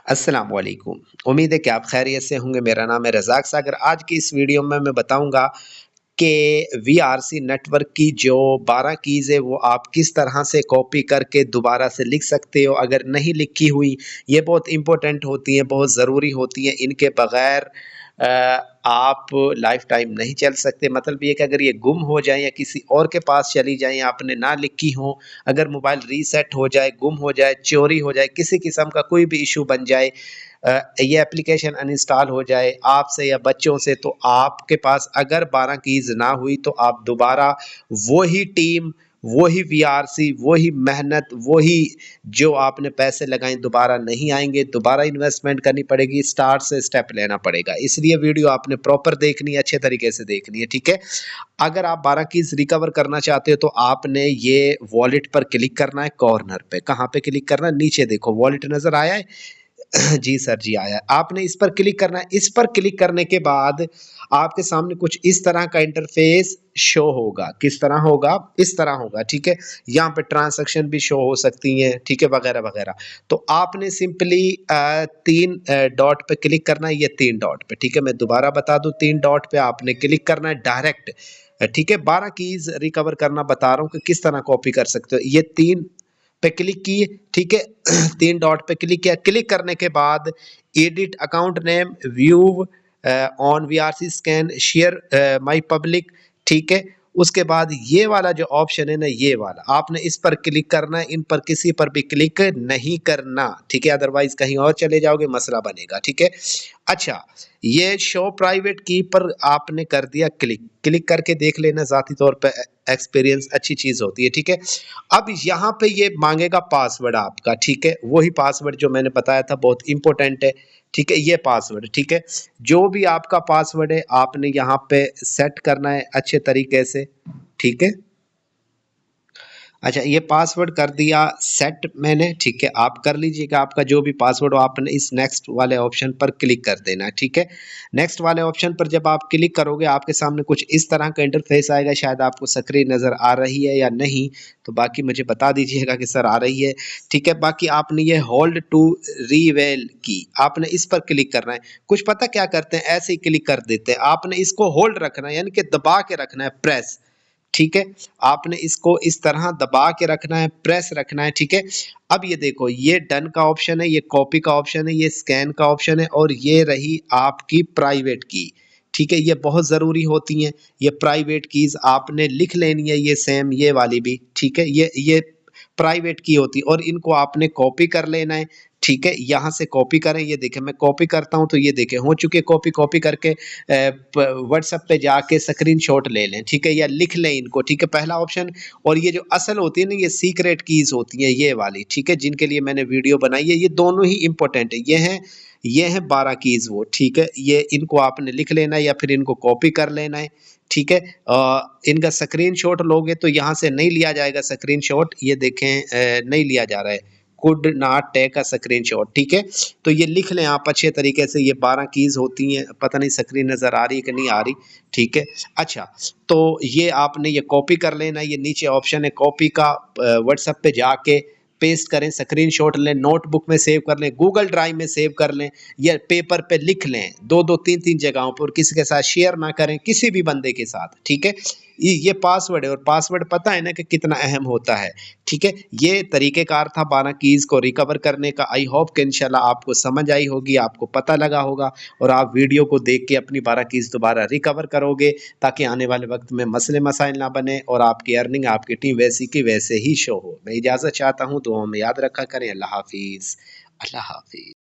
अस्सलाम वालेकुम। उम्मीद है कि आप खैरियत से होंगे। मेरा नाम है रज़ाक सागर। आज की इस वीडियो में मैं बताऊँगा कि वीआरसी नेटवर्क की जो 12 कीज़ है वो आप किस तरह से कॉपी करके दोबारा से लिख सकते हो। अगर नहीं लिखी हुई, ये बहुत इम्पोर्टेंट होती हैं, बहुत ज़रूरी होती हैं। इनके बगैर आप लाइफ टाइम नहीं चल सकते। मतलब ये कि अगर ये गुम हो जाएँ या किसी और के पास चली जाएँ, आपने ना लिखी हों, अगर मोबाइल रीसेट हो जाए, गुम हो जाए, चोरी हो जाए, किसी किस्म का कोई भी इश्यू बन जाए, ये एप्लीकेशन अनइंस्टॉल हो जाए आपसे या बच्चों से, तो आपके पास अगर 12 कीज़ ना हुई तो आप दोबारा वही टीम, वही वीआरसी, वही मेहनत, वही जो आपने पैसे लगाए दोबारा नहीं आएँगे, दोबारा इन्वेस्टमेंट करनी पड़ेगी, स्टार्ट से स्टेप लेना पड़ेगा। इसलिए वीडियो आपने प्रॉपर देखनी है, अच्छे तरीके से देखनी है, ठीक है? अगर आप 12 कीज़ रिकवर करना चाहते हो तो आपने ये वॉलेट पर क्लिक करना है कॉर्नर पे। कहाँ पे क्लिक करना है? नीचे देखो वॉलेट नज़र आया है? जी सर, जी आया। आपने इस पर क्लिक करना है। इस पर क्लिक करने के बाद आपके सामने कुछ इस तरह का इंटरफ़ेस शो होगा। किस तरह होगा? इस तरह होगा, ठीक है? यहाँ पे ट्रांज़ैक्शन भी शो हो सकती हैं, ठीक है? वगैरह-वगैरह। तो आपने सिंपली 3 डॉट पे क्लिक करना है, ये 3 डॉट पे, ठीक है? मैं दोबारा बता दूँ, 3 डॉट पे आपने क्लिक करना है डायरेक्ट, ठीक है? 12 कीज़ रिकवर करना बता रहा हूँ कि किस तरह कॉपी कर सकते हो। ये 3 पे क्लिक किए, ठीक है? 3 डॉट पे क्लिक किया। क्लिक करने के बाद edit account name, view on VRC scan, share my public, ठीक है? उसके बाद ये वाला जो ऑप्शन है ना, ये वाला आपने इस पर क्लिक करना है। इन पर किसी पर भी क्लिक नहीं करना, ठीक है? अदरवाइज कहीं और चले जाओगे, मसला बनेगा, ठीक है? अच्छा, ये शो प्राइवेट की पर आपने कर दिया क्लिक। क्लिक करके देख लेना, ज़ाती तौर पे एक्सपीरियंस अच्छी चीज़ होती है, ठीक है? अब यहाँ पे ये मांगेगा पासवर्ड आपका, ठीक है? वही पासवर्ड जो मैंने बताया था, बहुत इंपॉर्टेंट है, ठीक है? ये पासवर्ड, ठीक है? जो भी आपका पासवर्ड है आपने यहाँ पे सेट करना है अच्छे तरीके से, ठीक है? अच्छा, ये पासवर्ड कर दिया सेट मैंने, ठीक है? आप कर लीजिएगा, आपका जो भी पासवर्ड हो आपने इस नेक्स्ट वाले ऑप्शन पर क्लिक कर देना है, ठीक है? नेक्स्ट वाले ऑप्शन पर जब आप क्लिक करोगे आपके सामने कुछ इस तरह का इंटरफेस आएगा। शायद आपको स्क्रीन नज़र आ रही है या नहीं, तो बाकी मुझे बता दीजिएगा कि सर आ रही है, ठीक है? बाकी आपने ये होल्ड टू रिवेल की, आपने इस पर क्लिक करना है। कुछ पता क्या करते हैं, ऐसे ही क्लिक कर देते हैं। आपने इसको होल्ड रखना है, यानी कि दबा के रखना है, प्रेस, ठीक है? आपने इसको इस तरह दबा के रखना है, प्रेस रखना है, ठीक है? अब ये देखो, ये डन का ऑप्शन है, ये कॉपी का ऑप्शन है, ये स्कैन का ऑप्शन है और ये रही आपकी प्राइवेट की, ठीक है? ये बहुत ज़रूरी होती हैं, ये प्राइवेट कीज़ आपने लिख लेनी है, ये सेम ये वाली भी, ठीक है? ये प्राइवेट की होती है और इनको आपने कॉपी कर लेना है, ठीक है? यहाँ से कॉपी करें, ये देखें मैं कॉपी करता हूँ तो ये देखें हो चुके कॉपी। कॉपी करके व्हाट्सएप पे जाके स्क्रीनशॉट ले लें, ठीक है? या लिख लें इनको, ठीक है? पहला ऑप्शन। और ये जो असल होती है ना, ये सीक्रेट कीज़ होती हैं ये वाली, ठीक है? जिनके लिए मैंने वीडियो बनाई है, ये दोनों ही इम्पोर्टेंट है। ये हैं 12 कीज़ वो, ठीक है? ये इनको आपने लिख लेना है या फिर इनको कॉपी कर लेना है, ठीक है? इनका स्क्रीनशॉट लोगे तो यहाँ से नहीं लिया जाएगा स्क्रीनशॉट, ये देखें नहीं लिया जा रहा है। Could not take a screenshot, ठीक है? तो ये लिख लें आप अच्छे तरीके से। ये 12 कीज़ होती हैं, पता नहीं स्क्रीन नज़र आ रही है कि नहीं आ रही, ठीक है? अच्छा, तो ये आपने ये कॉपी कर लेना, ये नीचे ऑप्शन है कॉपी का, व्हाट्सएप पे जाके पेस्ट करें, स्क्रीनशॉट लें, नोटबुक में सेव कर लें, गूगल ड्राइव में सेव कर लें या पेपर पे लिख लें, 2-2 3-3 जगहों पर। किसी के साथ शेयर ना करें, किसी भी बंदे के साथ, ठीक है? ये पासवर्ड है और पासवर्ड पता है ना कि कितना अहम होता है, ठीक है? ये तरीक़ेकार था 12 कीज़ को रिकवर करने का। आई होप कि इंशाल्लाह आपको समझ आई होगी, आपको पता लगा होगा और आप वीडियो को देख के अपनी 12 कीज़ दोबारा रिकवर करोगे, ताकि आने वाले वक़्त में मसले मसाइल ना बने और आपकी अर्निंग, आपकी टीम वैसी की वैसे ही शो हो। मैं इजाज़त चाहता हूँ, दुआओं में याद रखा करें। अल्लाह हाफ़िज़। अल्लाह हाफ़िज़।